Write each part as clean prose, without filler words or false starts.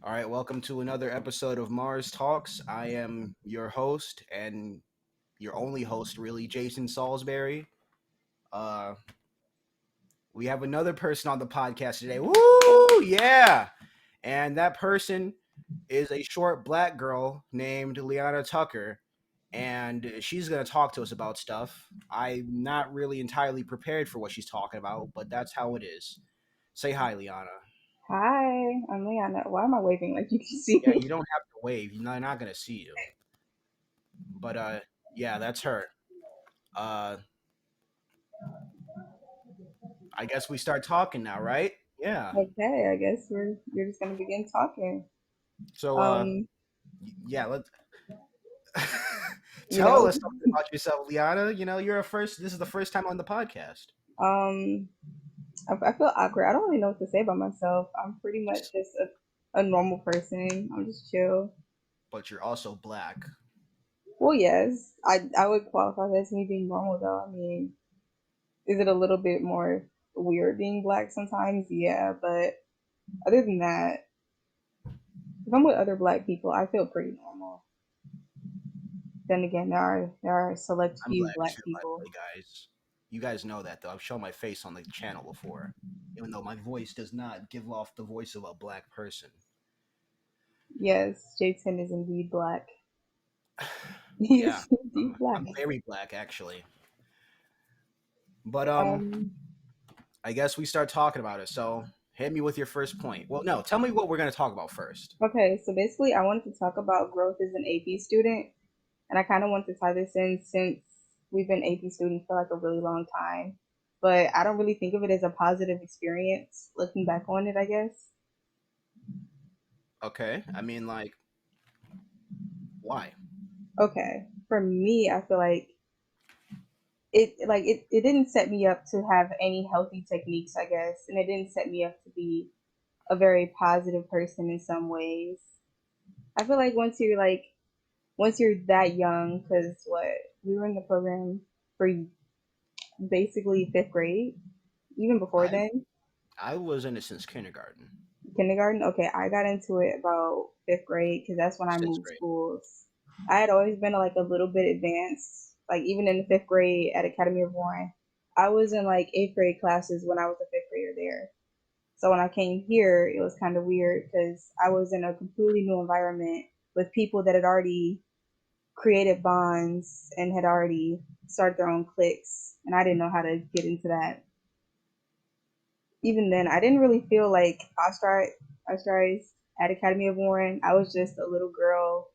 All right, welcome to another episode of Mars Talks. I am your host and your only host, really, Jason Salisbury. Uh, we have another person on the podcast today. Woo! Yeah! And that person is a short black girl named Liana Tucker, and she's going to talk to us about stuff. I'm not really entirely prepared for what she's talking about, but that's how it is. Say hi, Liana. Hi, I'm Liana. Why am I waving like you can see Yeah, me? you don't have to wave. You're not going to see you. But yeah, that's her. Uh, I guess we start talking now, right? Yeah. Okay, I guess you're just gonna begin talking. So Um, yeah, let's you tell know, us something about yourself, Liana. You're a first. This is the first time on the podcast, um, I feel awkward. I don't really know what to say about myself. I'm pretty much just a normal person. I'm just chill. but you're also black. Well, yes, I would qualify that as me being normal though. I mean, is it a little bit more weird being black sometimes? Yeah, but other than that, if I'm with other black people, I feel pretty normal. Then again, there are a select I'm few black black too, by the people. way, guys. You guys know that though. I've shown my face on the channel before, even though my voice does not give off the voice of a black person. Yes, Jason is indeed black. He Yeah, is indeed I'm black. very black actually. But Um, I guess we start talking about it. So hit me with your first point. Well, no, tell me what we're gonna talk about first. okay, so basically, I wanted to talk about growth as an AP student, and I kind of want to tie this in since we've been AP students for like a really long time, but I don't really think of it as a positive experience looking back on it, I guess. Okay, I mean, like, why? Okay, for me, I feel like it didn't set me up to have any healthy techniques, I guess, and it didn't set me up to be a very positive person in some ways. I feel like once you're that young, because what we were in the program for basically fifth grade, even before I then, I was in it since kindergarten, kindergarten. Okay, I got into it about fifth grade because that's when I sixth moved grade. schools. I had always been like a little bit advanced, like even in the fifth grade at Academy of Warren. I was in like eighth grade classes when I was a fifth grader there. So when I came here, it was kind of weird because I was in a completely new environment with people that had already created bonds and had already started their own cliques, and I didn't know how to get into that. Even then, I didn't really feel like ostracized at Academy of Warren. I was just a little girl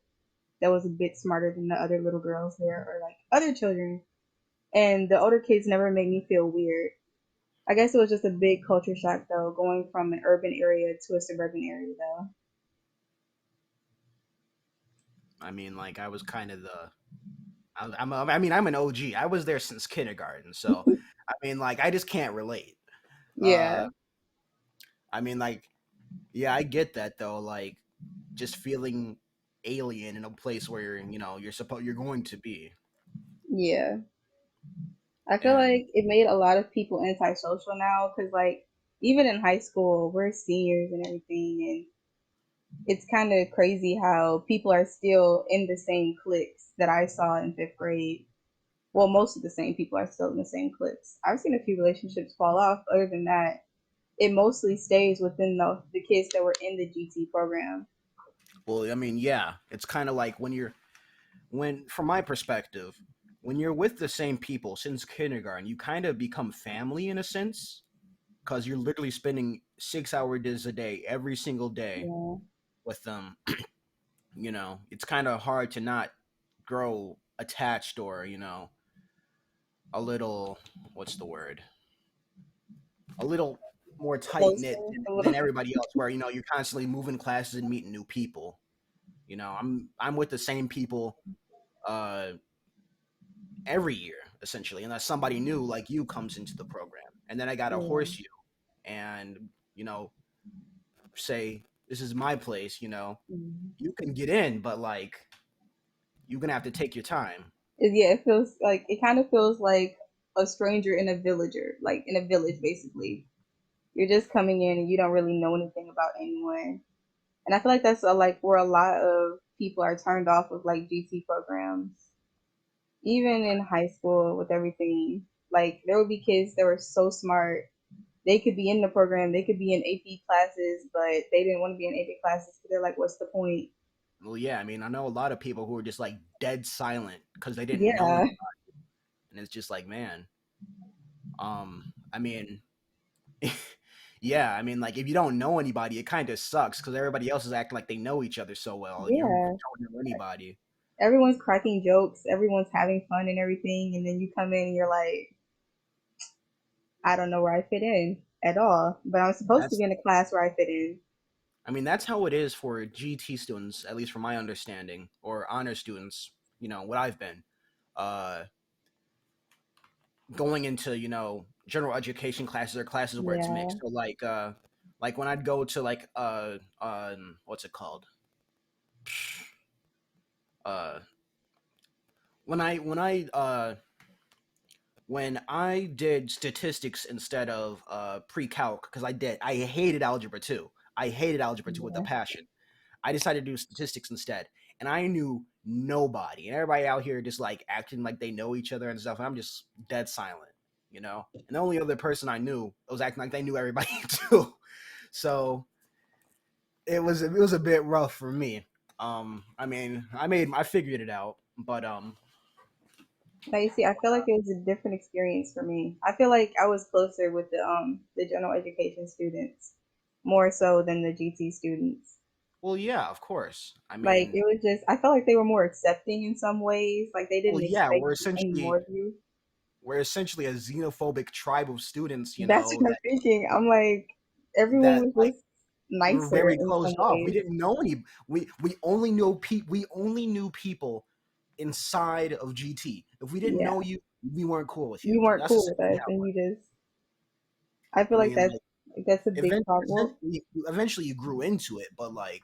that was a bit smarter than the other little girls there, or like other children. And the older kids never made me feel weird. I guess it was just a big culture shock though, going from an urban area to a suburban area though. I mean, like, I was kind of the. I mean, I'm an OG. I was there since kindergarten, so I mean, like, I just can't relate. Yeah, Uh, I mean, like, yeah, I get that though. Like, just feeling alien in a place where you're going to be, yeah. I feel and like it made a lot of people antisocial now because, like, even in high school, we're seniors and everything, and it's kind of crazy how people are still in the same cliques that I saw in fifth grade. Well, most of the same people are still in the same cliques. I've seen a few relationships fall off. Other than that, it mostly stays within the kids that were in the GT program. well, I mean, yeah, it's kind of like from my perspective, when you're with the same people since kindergarten, you kind of become family in a sense because you're literally spending 6 hour days a day every single day Yeah. with them. It's kind of hard to not grow attached or a little, what's the word, a little more tight Closer, knit a than little. everybody else, where you're constantly moving classes and meeting new people. I'm with the same people uh every year essentially, unless somebody new like you comes into the program, and then I gotta Yeah. horse you and you know say this is my place. Mhm. You can get in, but like you're gonna have to take your time. Yeah, it feels like it kind of feels like a stranger in a villager, like in a village, basically. You're just coming in and you don't really know anything about anyone. And I feel like that's like where a lot of people are turned off of like GT programs, even in high school with everything. Like there would be kids that were so smart. They could be in the program, they could be in AP classes, but they didn't want to be in AP classes because they're like, what's the point? Well, yeah, I mean, I know a lot of people who are just like dead silent because they didn't know Yeah, anybody, and it's just like, man, I mean, yeah, I mean, like if you don't know anybody, it kind of sucks because everybody else is acting like they know each other so well, and you yeah. don't know anybody. Everyone's cracking jokes, everyone's having fun and everything, and then you come in and you're like, I don't know where I fit in at all, but I'm supposed to That's, be in a class where I fit in. I mean, that's how it is for GT students, at least from my understanding, or honor students. You know what I've been. Uh, Going into general education classes or classes where it's Yeah, mixed. So like when I'd go to like what's it called? Uh, when I when I did statistics instead of pre-calc because I hated algebra 2. I hated algebra 2 with a yeah. passion. I decided to do statistics instead, and I knew nobody, and everybody out here just like acting like they know each other and stuff. And I'm just dead silent, you know. And the only other person I knew was acting like they knew everybody too. So it was a bit rough for me. I mean, I figured it out, but Now you see, I feel like it was a different experience for me. I feel like I was closer with the general education students more so than the GT students. well, yeah, of course. I Like mean, it was just, I felt like they were more accepting in some ways. Like they well, didn't yeah, expect any more of you. we're essentially a xenophobic tribe of students, That's what I'm thinking. I'm like, everyone that was like just we were nicer very in some closed off. We ways. didn't know any. We only knew people inside of GT. If we didn't Yeah, know you, we weren't cool with you you. weren't That's cool with essentially us, how. and you just. I I feel like mean, that's a big problem. eventually you grew into it, but like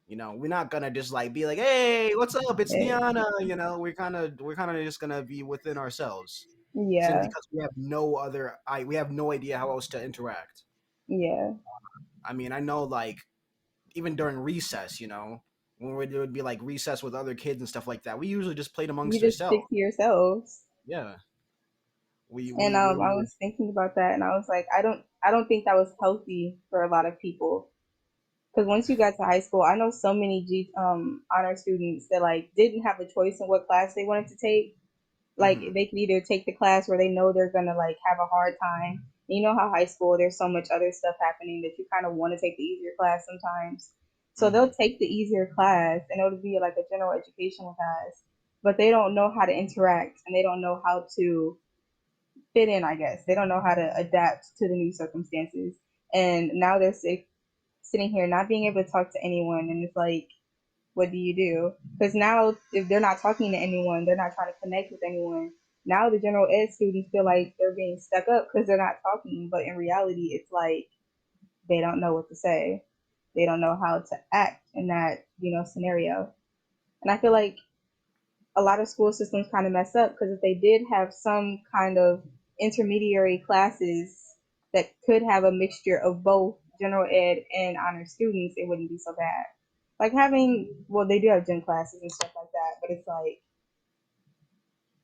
we're not gonna just like be like, hey, what's up? It's Eh, Niana. We're kind of just gonna be within ourselves simply yeah, because we have no idea how else to interact. yeah. I mean, I know like even during recess, when it would be like recess with other kids and stuff like that, we usually just played You amongst just ourselves. stick to yourselves. Yeah, we And I literally. was thinking about that, and I was like, I don't think that was healthy for a lot of people. Because once you got to high school, I know so many honor students that like didn't have a choice in what class they wanted to take. Like Hmm. they could either take the class where they know they're gonna like have a hard time. You know how high school there's so much other stuff happening that you kind of want to take the easier class sometimes. So they'll Hmm. take the easier class and it'll be like a general education class, but they don't know how to interact and they don't know how to fit in, I guess. They don't know how to adapt to the new circumstances. And now they're sitting here not being able to talk to anyone. And it's like, what do you do? Because now, if they're not talking to anyone, they're not trying to connect with anyone. Now the general ed students feel like they're being stuck up because they're not talking. But in reality, it's like they don't know what to say. They don't know how to act in that, scenario. And I feel like a lot of school systems kind of mess up because if they did have some kind of intermediary classes that could have a mixture of both general ed and honor students, it wouldn't be so bad. Like having, well, they do have gym classes and stuff like that, but it's like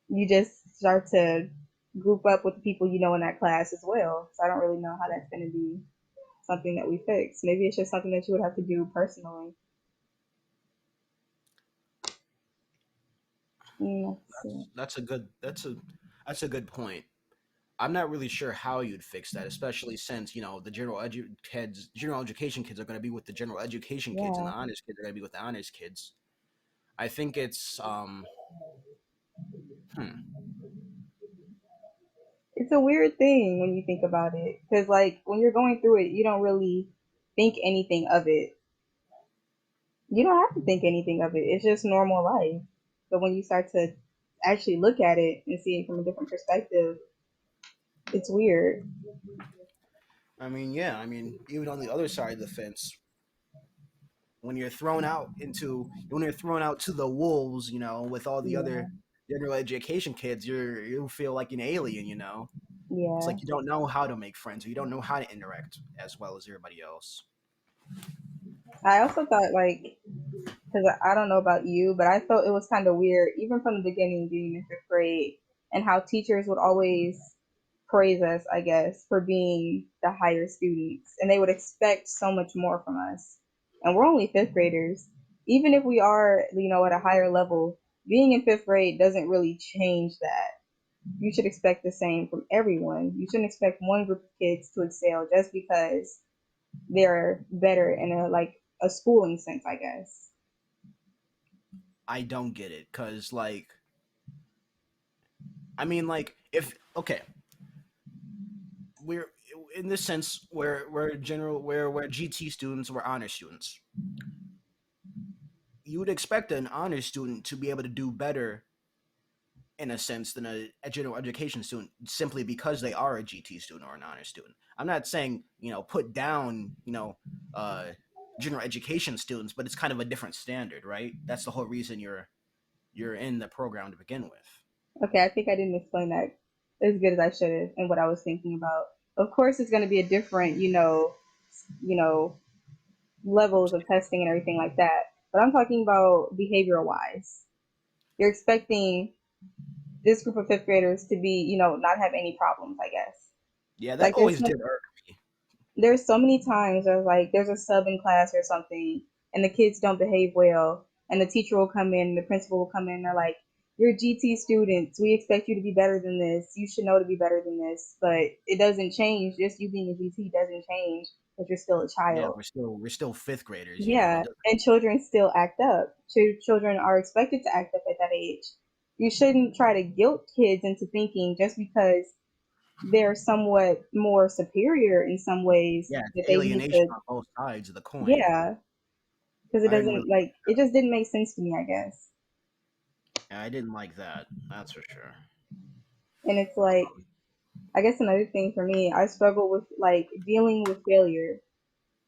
you just start to group up with the people you know in that class as well. So I don't really know how that's going to be something that we fix. Maybe it's just something that you would have to do personally. Let's see. That's a good point. I'm not really sure how you'd fix that, especially since the general education kids are going to be with the general education kids, and the Yeah. honors kids are going to be with the honors kids. I think it's hmm. It's a weird thing when you think about it because like when you're going through it you don't really think anything of it. You don't have to think anything of it, it's just normal life. But when you start to actually look at it and see it from a different perspective, it's weird. I mean, yeah. I mean, even on the other side of the fence, when you're thrown out to the wolves, with all the Yeah, other general education kids, you feel like an alien. It's yeah. like you don't know how to make friends, or you don't know how to interact as well as everybody else. I also thought like, because I don't know about you, but I felt it was kind of weird, even from the beginning, being in fifth grade, and how teachers would always praise us, I guess, for being the higher students, and they would expect so much more from us. And we're only fifth graders. Even if we are, at a higher level, being in fifth grade doesn't really change that. You should expect the same from everyone. You shouldn't expect one group of kids to excel just because they're better in a schooling sense, I guess. I don't get it because like I mean like if okay we're in this sense we're general we're GT students, we're honor students. You would expect an honor student to be able to do better in a sense than a general education student simply because they are a GT student or an honor student. I'm not saying put down uh, general education students, but it's kind of a different standard, right? That's the whole reason you're in the program to begin with. Okay, I think I didn't explain that as good as I should have and what I was thinking about. Of course, it's going to be a different, you know, levels of testing and everything like that. But I'm talking about behavioral wise. You're expecting this group of fifth graders to be, not have any problems, I guess. Yeah, that Like there's always did irk me. there's so many times there's a sub in class or something and the kids don't behave well and the teacher will come in, the principal will come in, they're like, you're GT students, we expect you to be better than this, you should know to be better than this, but it doesn't change, just you being a GT doesn't change that you're still a Yeah, child. we're still fifth graders. It Yeah, doesn't. and children still act up. Children are expected to act up at that age. You shouldn't try to guilt kids into thinking just because they're somewhat more superior in some ways Yeah, that it's they need alienation to. on both sides of the coin. Yeah, because it I didn't really, doesn't like it just didn't make sense to me, I guess. I didn't like that. That's for sure. And it's like, I guess another thing for me, I struggle with like dealing with failure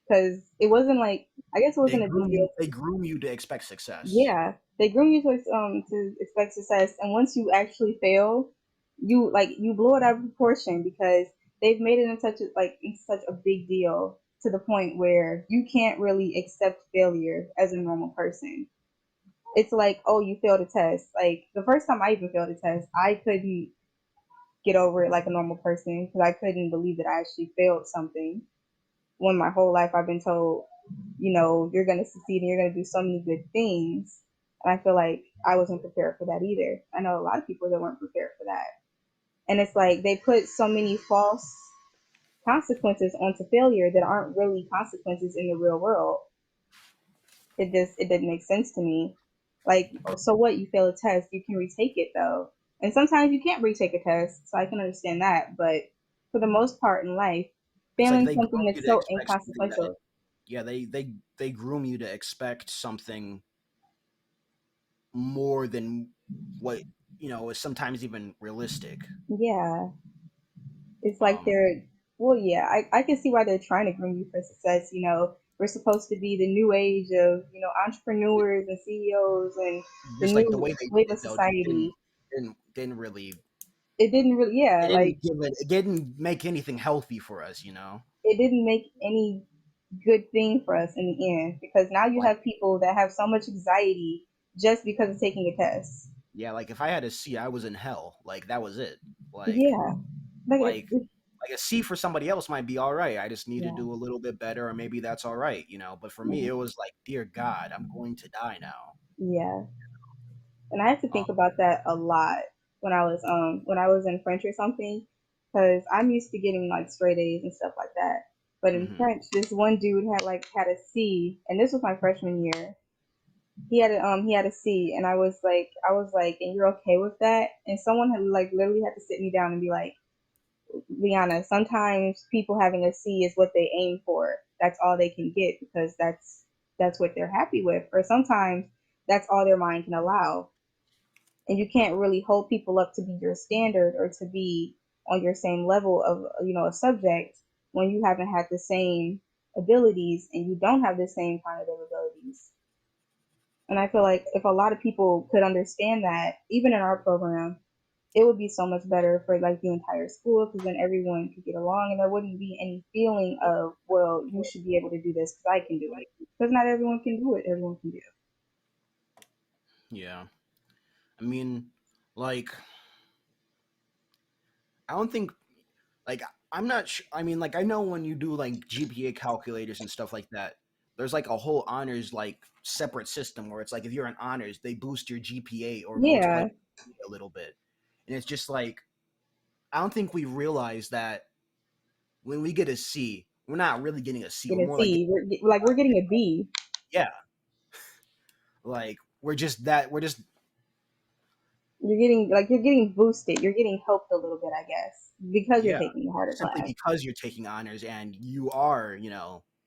because it wasn't like, I guess it They wasn't a big groom deal. you. They groom you to expect success. Yeah, they groom you to expect success, and once you actually fail, you blow it out of proportion because they've made it in such a big deal to the point where you can't really accept failure as a normal person. It's like, oh, you failed a test. Like the first time I even failed a test, I couldn't get over it like a normal person because I couldn't believe that I actually failed something. When my whole life I've been told, you're going to succeed and you're going to do so many good things. And I feel like I wasn't prepared for that either. I know a lot of people that weren't prepared for that. And it's like they put so many false consequences onto failure that aren't really consequences in the real world. It didn't make sense to me. Like, so what? You fail a test, you can retake it though. And sometimes you can't retake a test, so I can understand that. But for the most part in life, It's like failing they something groom you that's to so expect something that inconsequential. yeah they groom you to expect something more than what is sometimes even realistic. Yeah, it's like Um, they're, well, yeah, I can see why they're trying to groom you for success. We're supposed to be the new age of, entrepreneurs and CEOs and the just like the new way they did wave it of though, just didn't society. didn't didn't really It didn't really, yeah, like it didn't make anything healthy for us. it didn't make any good thing for us in the end because now you Like have people that have so much anxiety just because of taking a test. yeah, like if I had a C, I was in hell. Like that was it. Like Yeah, like like like a C for somebody else might be all right. I just need to yeah, do a little bit better, or maybe that's all right. But for me, yeah, it was like, dear God, I'm going to die now. yeah. And I had to Um, think about that a lot when I was in French or something, because I'm used to getting like straight A's and stuff like that. But in mhm. French, this one dude had a C, and this was my freshman year. He had a C, and I was like, and you're okay with that? And someone had like literally had to sit me down and be like, Liana, sometimes people having a C is what they aim for. That's all they can get because that's what they're happy with. Or sometimes that's all their mind can allow, and you can't really hold people up to be your standard or to be on your same level of a subject when you haven't had the same abilities and you don't have the same cognitive abilities. And I feel like if a lot of people could understand that, even in our program, it would be so much better for like the entire school because then everyone could get along and there wouldn't be any feeling of, well, you should be able to do this because I can do it. Because not everyone can do it. Everyone can do. Yeah. I mean, like, I don't think like I'm not sure. I mean, like I know when you do like GPA calculators and stuff like that, there's like a whole honors like separate system where it's like if you're in honors, they boost your GPA or multiply Yeah, a little bit, and it's just like I don't think we realize that when we get a C, we're not really getting a C. get We're a more like C. Like we're getting a B. yeah, like we're just You're getting boosted. You're getting helped a little bit, I guess, because you're yeah, taking a harder simply class. because you're taking honors and you are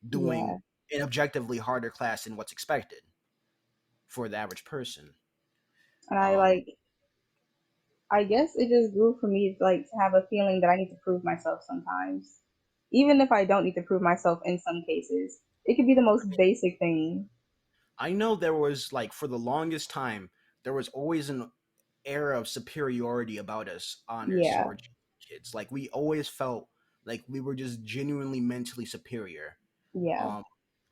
doing Yeah, an objectively harder class than what's expected for the average person. and I Um, like. I guess it just grew for me like to have a feeling that I need to prove myself sometimes, even if I don't need to prove myself in some cases. It could be the most basic thing. I know there was like for the longest time there was always an era of superiority about us honors Yeah, or kids. Like we always felt like we were just genuinely mentally superior. yeah, Um,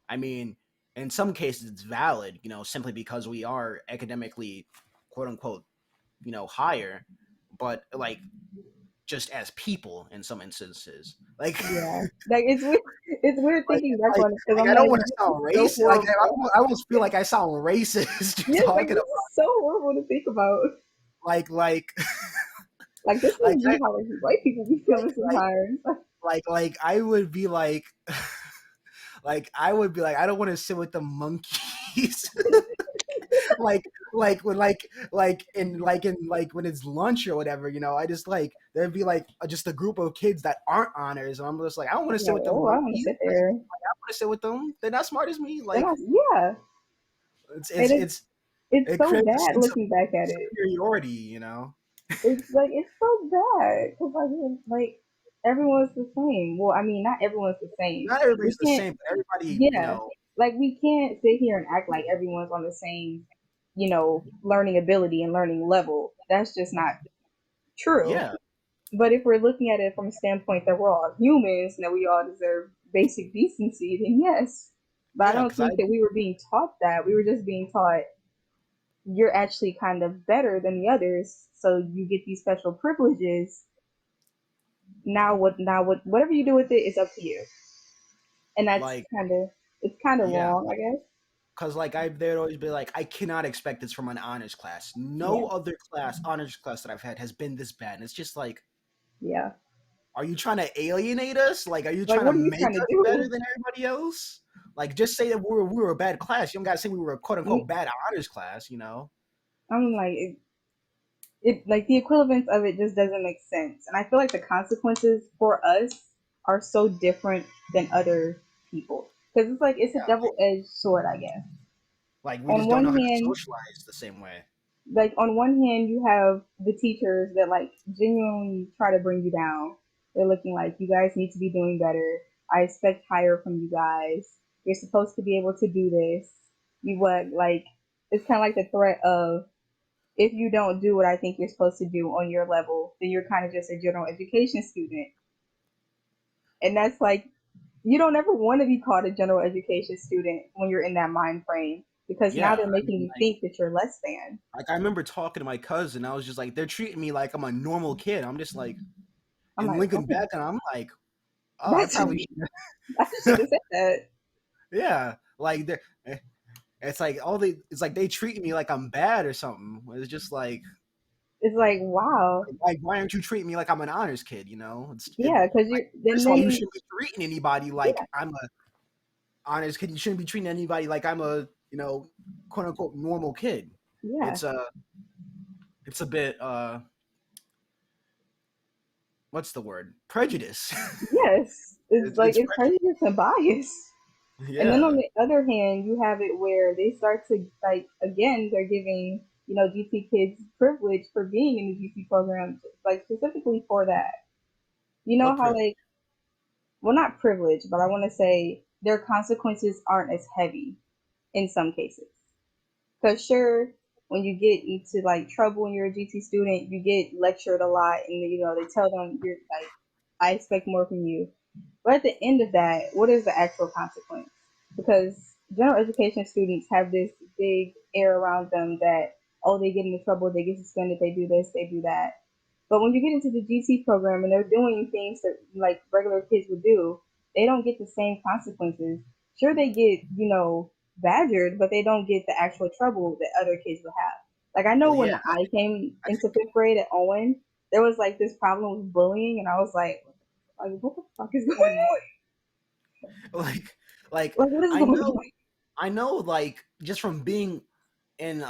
I mean, in some cases it's valid, simply because we are academically, quote unquote, higher, but like just as people in some instances, like. yeah. Like it's weird. It's weird Like, thinking back like, on it because like I'm I don't like, want to this is sound so racist. Like horrible. I almost feel like I sound racist Yes, like talking this about is so horrible to think about. like Like this like must be how like white people be feeling like sometimes. like I would be like like I would be like I don't want to sit with the monkeys. like when like when it's lunch or whatever, I just like there'd be like just a group of kids that aren't honors, and I'm just like I don't want to sit Like, with the oh, I want to monkeys. sit Like there. I want to sit with them. They're not smart as me. Then Like I, yeah, it's and it's it's it's it so creates a bad sense of looking back at it. superiority. It's like it's so bad because like everyone's the same. Well, I mean, not everyone's the same. Not We everybody's the can't. same, but everybody, Yeah, like we can't sit here and act like everyone's on the same, learning ability and learning level. That's just not true. yeah, But if we're looking at it from a standpoint that we're all humans and that we all deserve basic decency, then yes. But I yeah, don't because I think that we were being taught that. We were just being taught you're actually kind of better than the others, so you get these special privileges. Now what whatever you do with it is up to you. And that's like, kind of yeah, wrong, I guess. because like they'd always be like, I cannot expect this from an honors class. No Yeah. other honors class that I've had has been this bad, and it's just like, Yeah. are you trying to alienate us? Like, are you Like trying to what are you make trying to us better do? than everybody else? Like, just say that we were a bad class. You don't gotta say we were a quote unquote bad honors class. I'm like it like the equivalence of it just doesn't make sense. And I feel like the consequences for us are so different than other people. Because it's like it's a Yeah, double edged sword, I guess. like we On just don't one know how to hand, socialize the same way. on one hand you have the teachers that like genuinely try to bring you down. They're looking like you guys need to be doing better. I expect higher from you guys. You're supposed to be able to do this. You what like it's kind of like the threat of if you don't do what I think you're supposed to do on your level, then you're kind of just a general education student. And that's like you don't ever want to be called a general education student when you're in that mind frame because now Yeah, they're I making mean, you think that you're less than. like I remember talking to my cousin. I was just like, they're treating me like I'm a normal kid. I'm just like, I'm and like, looking oh, back, and I'm like, oh, I that should probably be. should. I should have said that. Yeah, like it's like it's like they treat me like I'm bad or something. It's just It's like, wow, like why aren't you treating me like I'm an honors kid? yeah, because Like you then first of all, you they shouldn't be treating anybody like yeah I'm a honors kid. You shouldn't be treating anybody like I'm a quote unquote normal kid. yeah It's a it's a bit what's the word, prejudice. yes, it's like It's it's prejudice. prejudice and bias. And then on Yeah, the other hand, you have it where they start to like again, they're giving GT kids privilege for being in the GT program, like specifically for that. You know what how privilege? like well not privilege, but I want to say their consequences aren't as heavy in some cases. Because sure. when you get into like trouble when you're a GT student, you get lectured a lot, and they tell them you're like, I expect more from you. But at the end of that, what is the actual consequence? Because general education students have this big air around them that, oh, they get into trouble, they get suspended, they do this, they do that. But when you get into the GT program and they're doing things that like regular kids would do, they don't get the same consequences. Sure, they get, badgered, but they don't get the actual trouble that other kids would have. Like, I know Well, when yeah, I came into fifth grade at Owen, there was like this problem with bullying, and I was like, what the fuck is going on? like like Like, what is I going know on? I know like just from being in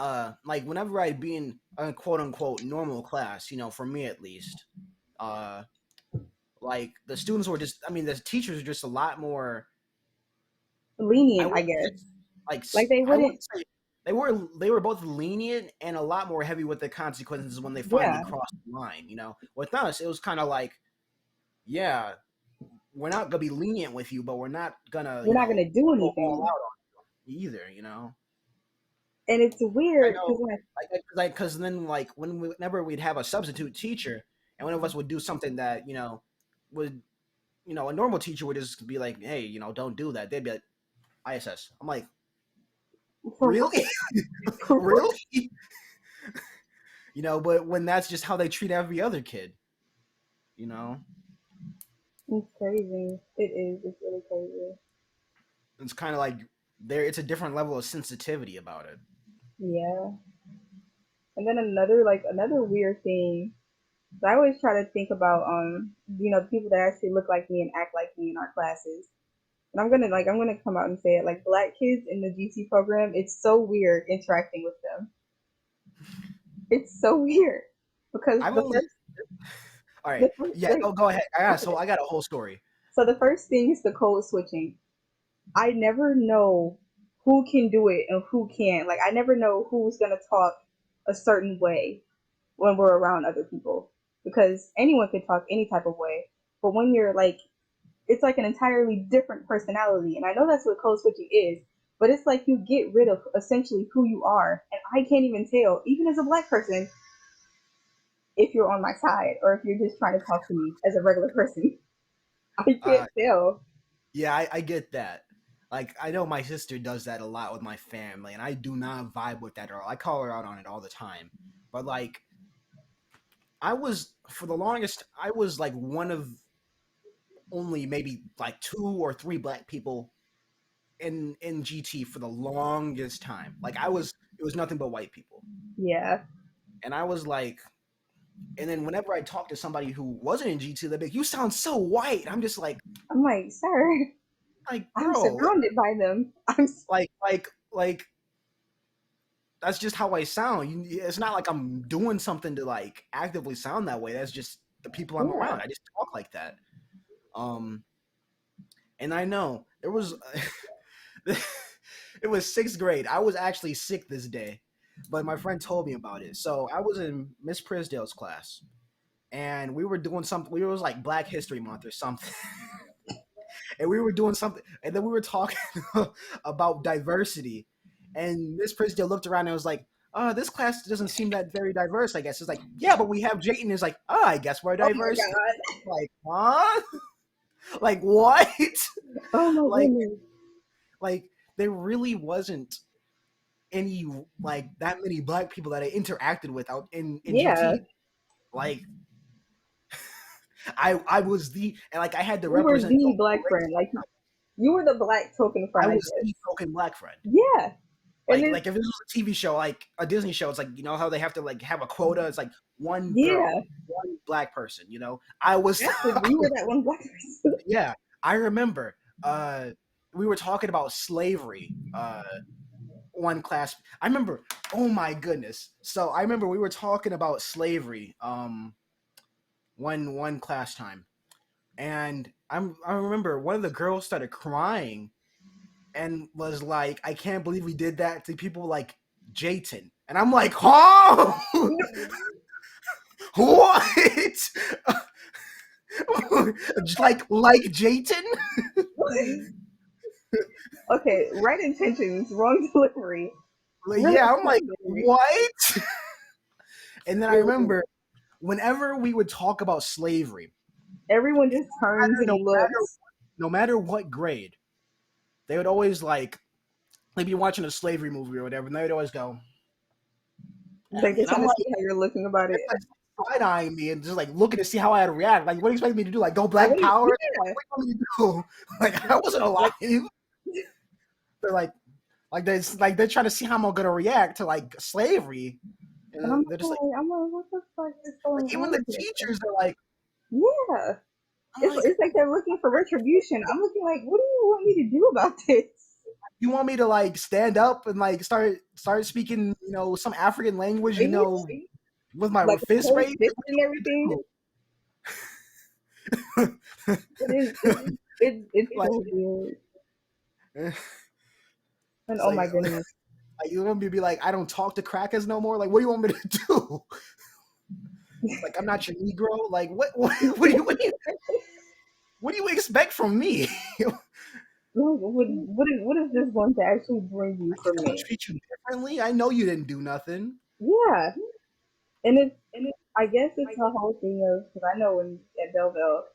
like whenever I'd be in a quote unquote normal class, for me at least, uh like the students were just I mean the teachers are just a lot more. I Lenient, I wouldn't say guess. like Like, they I wouldn't, wouldn't say they were both lenient and a lot more heavy with the consequences when they finally yeah, crossed the line. With us, it was kind of like, yeah, we're not gonna be lenient with you, but we're not gonna we're not going to do go all anything. out on you either. And it's I weird know, because when because then like whenever we'd have a substitute teacher, and one of us would do something that would a normal teacher would just be like, hey, don't do that. They'd be like, ISS. I'm like, for what? really? For what? Really? But when that's just how they treat every other kid, you know, It's crazy. It is. It's really crazy. it's kind of like it's a different level of sensitivity about it. Yeah. And then another weird thing. So I always try to think about the people that actually look like me and act like me in our classes. And I'm gonna come out and say it, like, black kids in the GT program, it's so weird interacting with them. It's so weird because I've only all right, the first yeah. wait, Go ahead. okay. I got a whole story. So the first thing is the code switching. I never know who can do it and who can't. Like, I never know who's gonna talk a certain way when we're around other people, because anyone can talk any type of way. But when you're like, it's like an entirely different personality, and I know that's what code switching is. But it's like you get rid of essentially who you are, and I can't even tell, even as a black person, if you're on my side or if you're just trying to talk to me as a regular person. I Uh, can't tell. yeah, I get that. Like, I know my sister does that a lot with my family, and I do not vibe with that at all. I call her out on it all the time. But like, for the longest, I was like one of only maybe like two or three black people in GT for the longest time. Like, it was nothing but white people, Yeah, and I was like, and then whenever I talk to somebody who wasn't in GT, they're like, "You sound so white." I'm just I'm like, sir, I'm bro, surrounded by them. like that's just how I sound. It's not like I'm doing something to like actively sound that way. That's just the people I'm Yeah. around. I just talk like that. Um, and I know there was it was sixth grade. I was actually sick this day, but my friend told me about it. So I was in Miss Prisdale's class, and we were doing something. We was like Black History Month or something, and we were doing something, and then we were talking about diversity. And Miss Prisdale looked around and was like, this class doesn't seem that very diverse, I guess. It's like, yeah, but we have Jayton. Is like, I guess we're Oh my diverse. god. Like, huh? Like, what? Oh my like, goodness. like, there really wasn't any, like, that many black people that I interacted with out in Yeah, GT. Like, I was and like, I had to you were represent the the whole black race. friend. Like, you were the black token I friend, I was guess. the token black friend. Yeah, and then Like if this was a TV show, like a Disney show, it's like how they have to like have a quota. It's like one girl, yeah, one black person. I was, you were that one black person. yeah. I remember we were talking about slavery. One class. I remember. Oh my goodness. So I remember we were talking about slavery. One class time, and I remember one of the girls started crying and was like, "I can't believe we did that to people like Jayton." And I'm like, "Huh? What? Just like Jayton?" Okay, right intentions, wrong delivery. Like, Really yeah, I'm like, scary. what? And then I It, remember whenever we would talk about slavery, everyone just turns no and matter looks. no matter what grade, they would always like they'd be watching a slavery movie or whatever, and they would always go at Like me, they're and I'm trying to like, see how you're looking about it. they're like side eyeing me and just like looking to see how I'd react. Like, what do you expect me to do? Like, go Like Black what? Power? Like, Yeah. what do you want me to do? Like, I wasn't alive. Like, They're like they're trying to see how I'm gonna react to like slavery, and I'm and they're just like, I'm like, what the fuck is going even the on here? teachers are like, Yeah. I'm like, It's like they're looking for retribution. I'm looking like, what do you want me to do about this? you want me to like stand up and like start speaking, some African language, Right? with my Like fist whole raised? fist Like, and everything. what It is. do you It's do? so weird. Like, And it's oh like, my goodness. you want me to be like, I don't talk to crackers no more? Like, what do you want me to do? Like, I'm not your Negro. Like, what do you expect from me? What is this going to actually bring you Like, from I'm gonna me? treat you differently. I know you didn't do nothing. Yeah, and I guess it's the whole thing of because I know when at Belleville,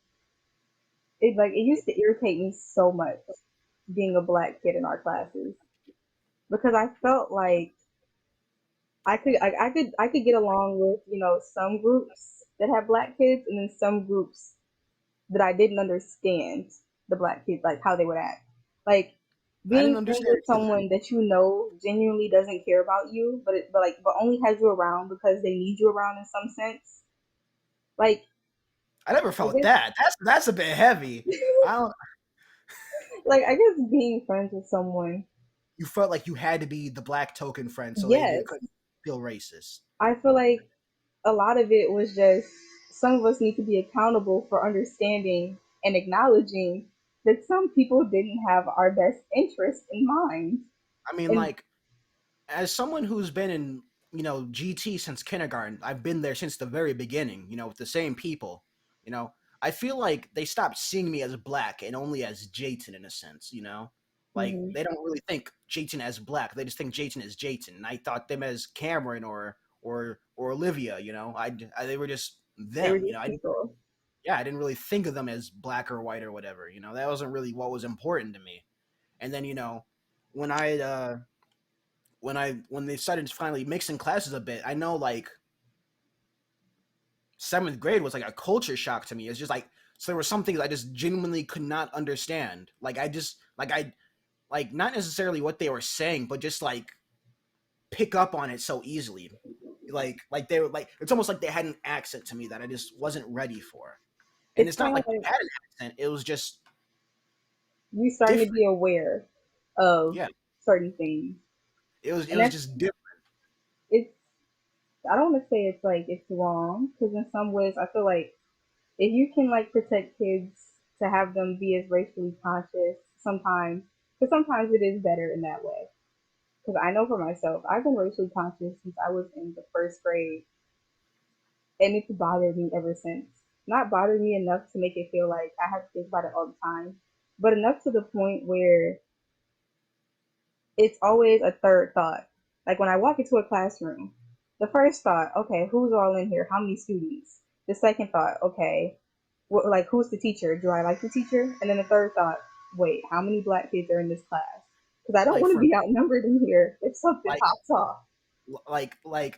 it used to irritate me so much being a black kid in our classes because I felt like I could get along with some groups that have black kids and then some groups that I didn't understand the black kids like how they would act like I being didn't friends understand with either. someone that genuinely doesn't care about you but only has you around because they need you around in some sense like I never I felt guess that. That's a bit heavy. I don't. I guess being friends with someone. You felt like you had to be the black token friend, so they Yes, couldn't feel racist. I feel like a lot of it was just some of us need to be accountable for understanding and acknowledging that some people didn't have our best interest in mind. I mean, And like, as someone who's been in GT since kindergarten, I've been there since the very beginning. With the same people. I feel like they stopped seeing me as black and only as Jayton in a sense. Like mhm, they don't really think Jayton as black. They just think Jayton is Jayton. And I thought them as Cameron or Olivia. They were just they were them. just people. I didn't really think of them as black or white or whatever. That wasn't really what was important to me. And then when when they started finally mixing classes a bit, I know like seventh grade was like a culture shock to me. It's just like so there were some things I just genuinely could not understand. Like I like not necessarily what they were saying, but just like pick up on it so easily. Like they were like it's almost like they had an accent to me that I just wasn't ready for. And It's it's not kind of like like they had an accent; it was just you starting to different. be aware of Yeah, certain things, it and was that's just different. it's. I don't want to say it's like it's wrong because in some ways I feel like if you can like protect kids to have them be as racially conscious sometimes, because sometimes it is better in that way. Because I know for myself, I've been racially conscious since I was in the first grade, and it's bothered me ever since. Not bothered me enough to make it feel like I have to think about it all the time, but enough to the point where it's always a third thought. Like when I walk into a classroom, the first thought, okay, who's all in here? How many students? The second thought, okay, like who's the teacher? Do I like the teacher? And then the third thought, wait, how many black kids are in this class? Because I don't Like want to for be outnumbered in here if something like pops off.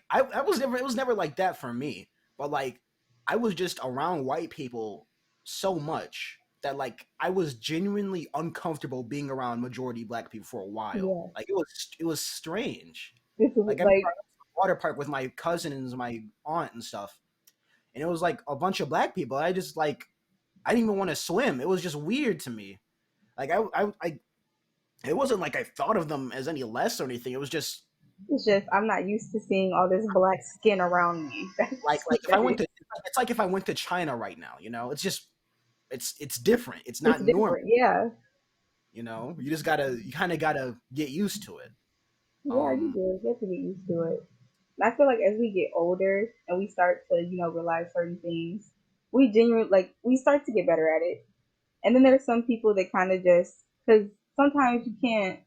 I was never it was never like that for me, but like I was just around white people so much that like I was genuinely uncomfortable being around majority black people for a while. Yeah, Like it was strange. this is Like I remember I like went to the water park with my cousin and my aunt and stuff, and it was like a bunch of black people. I didn't even want to swim. It was just weird to me. Like I it wasn't like I thought of them as any less or anything. It was just it's just I'm not used to seeing all this black skin around me. like That's like what if I that went is. to it's like if I went to China right now, it's just it's different. It's It's not normal, different. Yeah, You just you kind of gotta get used to it. yeah, you Um, do. You have to get used to it. I feel like as we get older and we start to, realize certain things, we genuinely we start to get better at it. And then there's some people that kind of just because sometimes you can't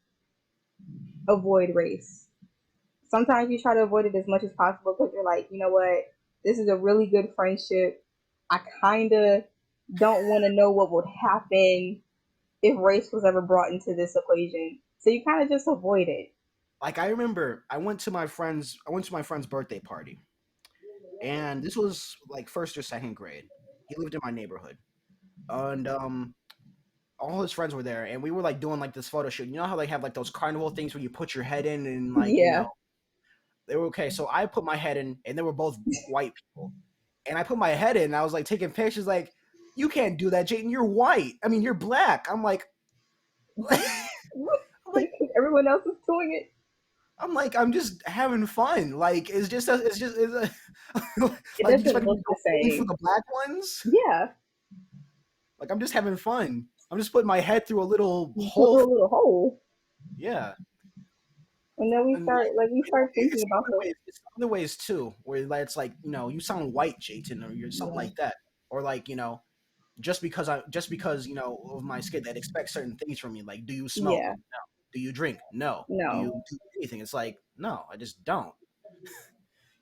avoid race. Sometimes you try to avoid it as much as possible because you're like, you know what, this is a really good friendship. I kind of don't want to know what would happen if race was ever brought into this equation. So you kind of just avoid it. Like I remember, I went to my friend's birthday party, and this was like first or second grade. He lived in my neighborhood, and all his friends were there, and we were like doing like this photo shoot. You know how they have like those carnival things where you put your head in, and like Yeah. they were okay. So I put my head in, and they were both white people, and I put my head in. And I was like taking pictures, like you can't do that, Jayden. You're white. I mean, you're black. I'm like, I'm like, Everyone else is doing it. I'm just having fun. Like It like you doesn't expect me to look go the only for same. the black ones? Yeah. Like I'm just having fun. I'm just putting my head through a little You put hole. a little hole. Yeah, And then we and start like we start thinking it's about the other ways too, where like, it's like you sound white, Jayton, or you're something yeah. like that, or like just because of my skin, that expect certain things from me. Like, do you smoke? Yeah. No. Do you drink? No. Do No. you do anything? It's like no, I just don't.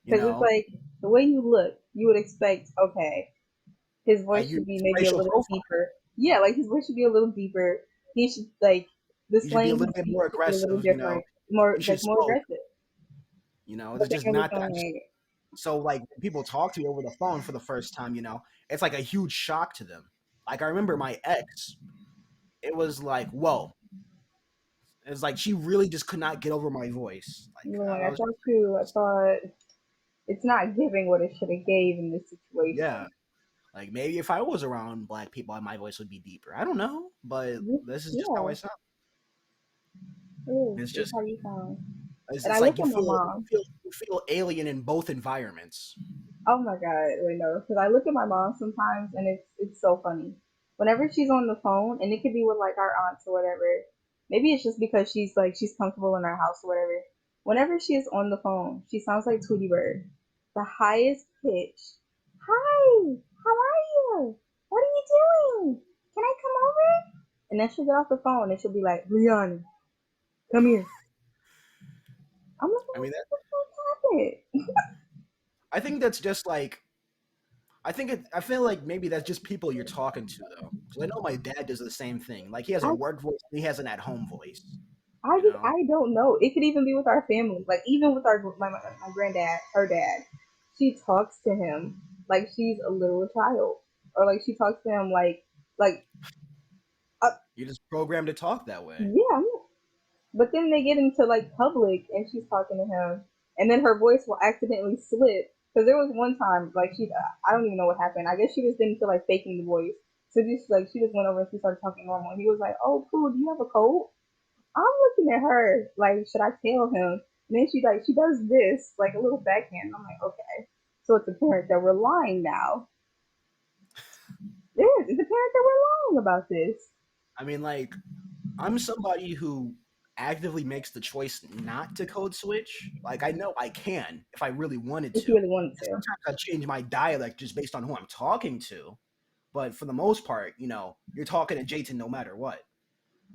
You Because it's know, like the way you look, you would expect, okay, his like voice you should be maybe a racial little profile. deeper. Yeah, like his voice should be a little deeper. He should like the You should be a slang he little bit more speaks should be a little aggressive. different, more You should like more smoke. aggressive. It's But then just it was not that. like, So like when people talk to me over the phone for the first time, it's like a huge shock to them. Like I remember my ex, it was like, whoa. It's like she really just could not get over my voice. Like you know, like I I was, thought too. I thought it's not giving what it should have gave in this yeah. situation. Like maybe if I was around black people, my voice would be deeper. I don't know, but this is just how I Yeah, sound. it is. It's It's just how you sound. it's, And it's I like look at my mom. you feel alien in both environments. Oh my god, wait no, because I look at my mom sometimes and it's so funny. Whenever she's on the phone, and it could be with like our aunts or whatever. Maybe it's just because she's comfortable in our house or whatever. Whenever she is on the phone, she sounds like Tweety Bird, the highest pitch. Hi, how are you? What are you doing? Can I come over? And then she'll get off the phone and she'll be like, Leon, come here. I'm like, I mean, what the fuck happened? I think that's just like I feel like maybe that's just people you're talking to though. Because I know my dad does the same thing. Like he has a I work voice, he has an at home voice. I You just know, I don't know. It could even be with our family. Like even with my granddad, her dad, she talks to him like she's a little child, or like she talks to him like uh, you just programmed to talk that way. yeah. But then they get into like public, and she's talking to him, and then her voice will accidentally slip. Because there was one time like I don't even know what happened. I guess she just didn't feel like faking the voice, so she just went over and she started talking normal. And he was like, "Oh, Pooh, do you have a cold?" I'm looking at her like, should I tell him? And then she does this like a little backhand. I'm like, okay, so it's apparent that we're lying now. It is. It's apparent that we're lying about this. I mean, like I'm somebody who actively makes the choice not to code switch. Like I know I can if I really wanted If to. you really wanted And to, sometimes I change my dialect just based on who I'm talking to. But for the most part, you're talking to Jayton no matter what.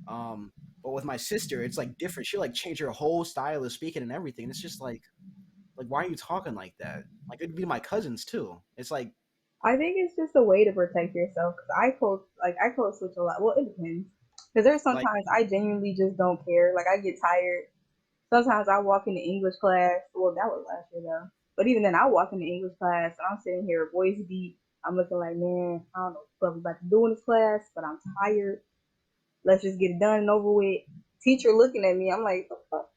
Um, but with my sister, it's like different. She'll like change her whole style of speaking and everything. And it's just like why are you talking like that? Like it'd be my cousins too. It's like I think it's just a way to protect yourself. Cause I code switch a lot. Well, it depends. Cause there's like sometimes I genuinely just don't care. Like I get tired. Sometimes I walk into English class. Well, that was last year though. But even then, I walk into English class and I'm sitting here voice deep. I'm looking like, man, I don't know what I'm about to do in this class, but I'm tired. Let's just get it done and over with. Teacher looking at me, I'm like, what the fuck?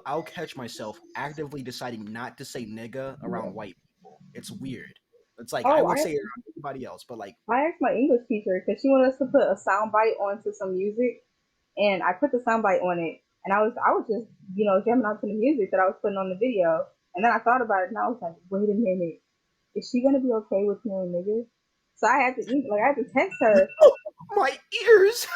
I'll catch myself actively deciding not to say nigga Yeah. around white people. It's weird. It's like I Oh, would say it around anybody else, but like I asked my English teacher because she wanted us to put a sound bite onto some music, and I put the sound bite on it, and I was just jamming out to the music that I was putting on the video, and then I thought about it, and I was like, wait a minute, is she gonna be okay with hearing niggas? So I had to text her. oh, my ears.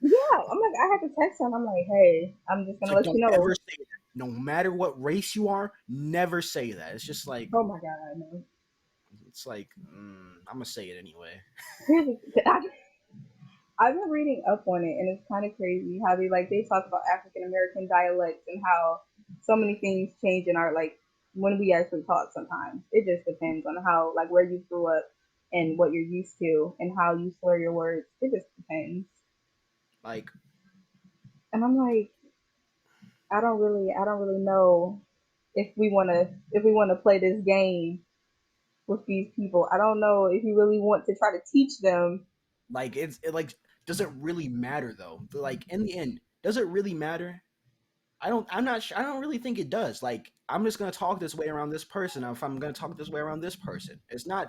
Yeah, I'm like I had to text her, and I'm like, hey, I'm just It's gonna like let you don't ever know. say that. No matter what race you are, never say that. It's just like Oh my god, I know. I'm gonna say it anyway. Here's the, I've been reading up on it, and it's kind of crazy how they talk about African American dialects and how so many things change in our when we actually talk. Sometimes it just depends on how where you grew up and what you're used to and how you slur your words. It just depends. Like And I'm like, I don't really know if we want to play this game with these people. I don't know if you really want to try to teach them. like does it really matter though? Like in the end, does it really matter? I'm not sure. I don't really think it does. Like I'm just gonna talk this way around this person. If I'm gonna talk this way around this person, it's not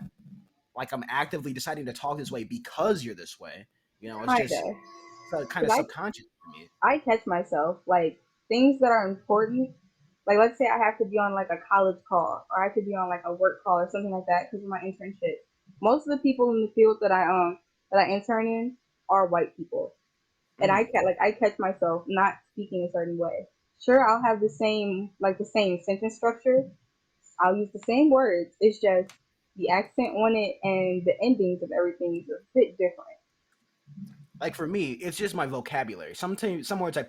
like I'm actively deciding to talk this way because you're this way. It's just Kinda, kind of because subconscious for me. I catch myself things that are important. Like let's say I have to be on a college call or I could be on a work call or something like that because of my internship. Most of the people in the field that I intern in are white people, and Mm. I catch myself not speaking a certain way. Sure, I'll have the same sentence structure. I'll use the same words. It's just the accent on it and the endings of everything is a bit different. Like for me, it's just my vocabulary. Sometimes some words I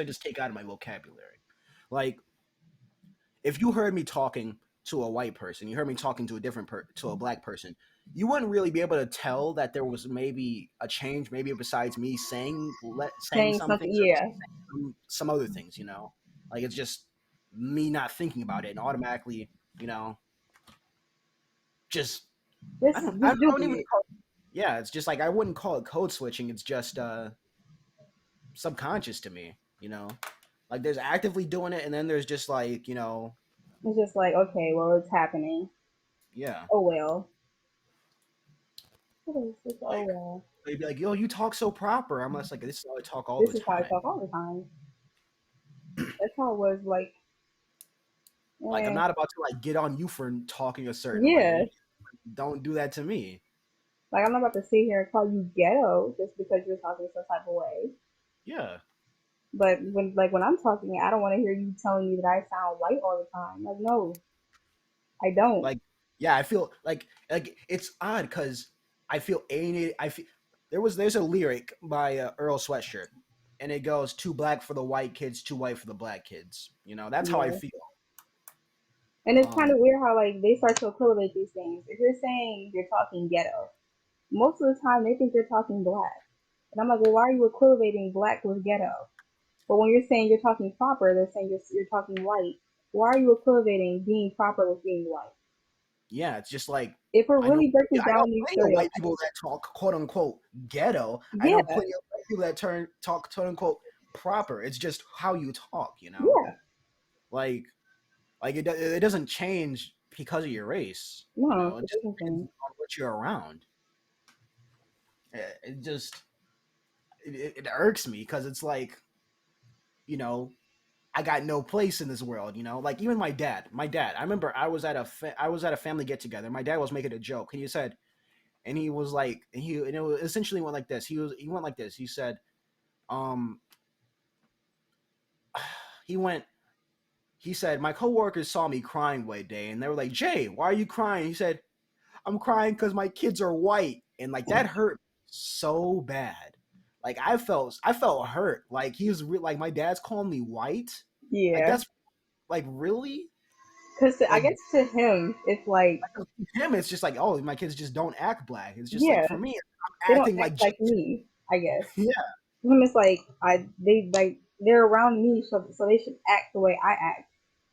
just take out of my vocabulary. Like if you heard me talking to a white person, you heard me talking to to a black person, you wouldn't really be able to tell that there was maybe a change, maybe besides me saying Saying some something, things or yeah, some other things. Like it's just me not thinking about it and automatically, you know, just just I just don't doing even it. call. Yeah, it's just like I wouldn't call it code switching. It's just subconscious to me. Like there's actively doing it, and then there's just like It's just like, okay, well, it's happening. yeah. Oh well. What is this? Oh Like well. they'd be like, "Yo, you talk so proper." I'm just like, "This is how I talk all This the is how I time." talk all the time. That's how it was Like I'm eh, not about to like get on you for talking a certain yeah. way. Don't do that to me. I'm not about to sit here and call you ghetto just because you're talking some type of way. Yeah. But when I'm talking, I don't want to hear you telling me that I sound white all the time. Like, no, I don't. Like yeah, I feel like it's odd because I feel alienated. I feel there's a lyric by Earl Sweatshirt, and it goes too black for the white kids, too white for the black kids. That's how I Yeah. feel. And it's kind Um, of weird how they start to equate these things. If you're saying you're talking ghetto, most of the time they think you're talking black. And I'm like, well, why are you equating black with ghetto? But when you're saying you're talking proper, they're saying you're talking white. Why are you equating being proper with being white? yeah, it's just like If we're I know really breaking I know down these plenty of white stereotypes, people that talk quote unquote ghetto. I know yeah, plenty of white people that talk quote unquote proper. It's just how you talk. yeah, Like it doesn't change because of your race. no, It it just doesn't depends change. on what you're around. It just it irks me because it's like you know I got no place in this world. Like even my dad. My dad. I remember I was at a family get together. My dad was making a joke, and he said, and he was like, and it essentially went like this. He went like this. He said, um, he went. He said, my coworkers saw me crying one day, and they were like, Jay, why are you crying? He said, I'm crying because my kids are white, and like that hurt so bad. Like I felt hurt. Like like my dad's calling me white. Like Yeah, that's like really because I like guess to him, it's like, him. It's just like oh my kids just don't act black. It's just like yeah, for me, they I'm don't acting act like like Jason. me. I guess Yeah, to him, it's like they're around me, so they should act the way I act.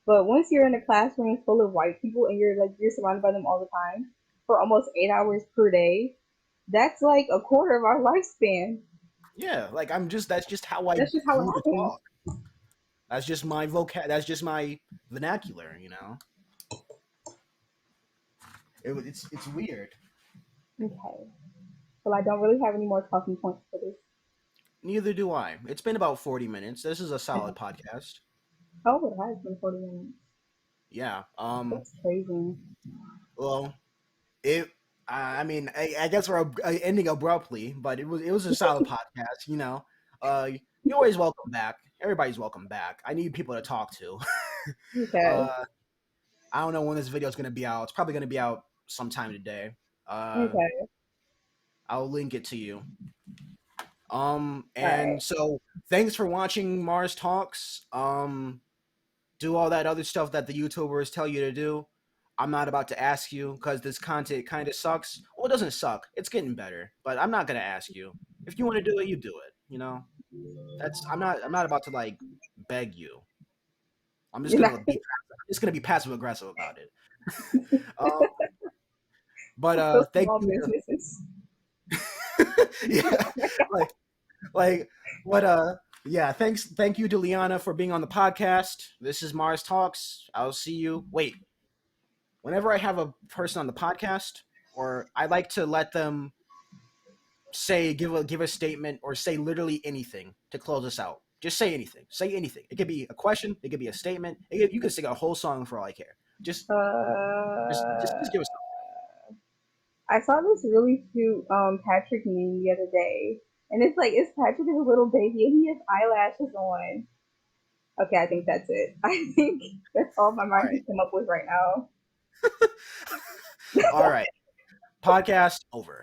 But once you're in a classroom full of white people and you're surrounded by them all the time for almost 8 hours per day, that's like a quarter of our lifespan. yeah. Like I'm just that's just how I That's just how it grew to happens. talk. That's just my That's just my vernacular. It's weird. Okay. Well, I don't really have any more talking points for this. Neither do I. It's been about 40 minutes. This is a solid Okay. podcast. Oh, it has been 40 minutes. Yeah. That's crazy. Well, it. I mean, I guess we're ending abruptly, but it was a solid podcast. You're always welcome back. Everybody's welcome back. I need people to talk to. Okay. uh, I don't know when this video is gonna be out. It's probably gonna be out sometime today. Uh, Okay. I'll link it to you. All right. And so thanks for watching Mars Talks. Do all that other stuff that the YouTubers tell you to do. I'm not about to ask you because this content kind of sucks. Well, it doesn't suck. It's getting better, but I'm not gonna ask you. If you want to do it, you do it. You know, that's I'm not about to like beg you. You're not I'm just gonna be passive aggressive about it. Um, but those thank small you. businesses. Yeah, like like what yeah, thank you to Liana for being on the podcast. This is Mars Talks. I'll see you. Wait, whenever I have a person on the podcast, or I like to let them say give a statement or say literally anything to close us out. Just say anything. Say anything. It could be a question. It could be a statement. You could sing a whole song for all I care. Just Uh, give us. I saw this really cute Patrick meme the other day, and it's Patrick as a little baby, and he has eyelashes on. Okay, I think that's it. I think that's all my All mind right. can come up with right now. All right. Podcast over.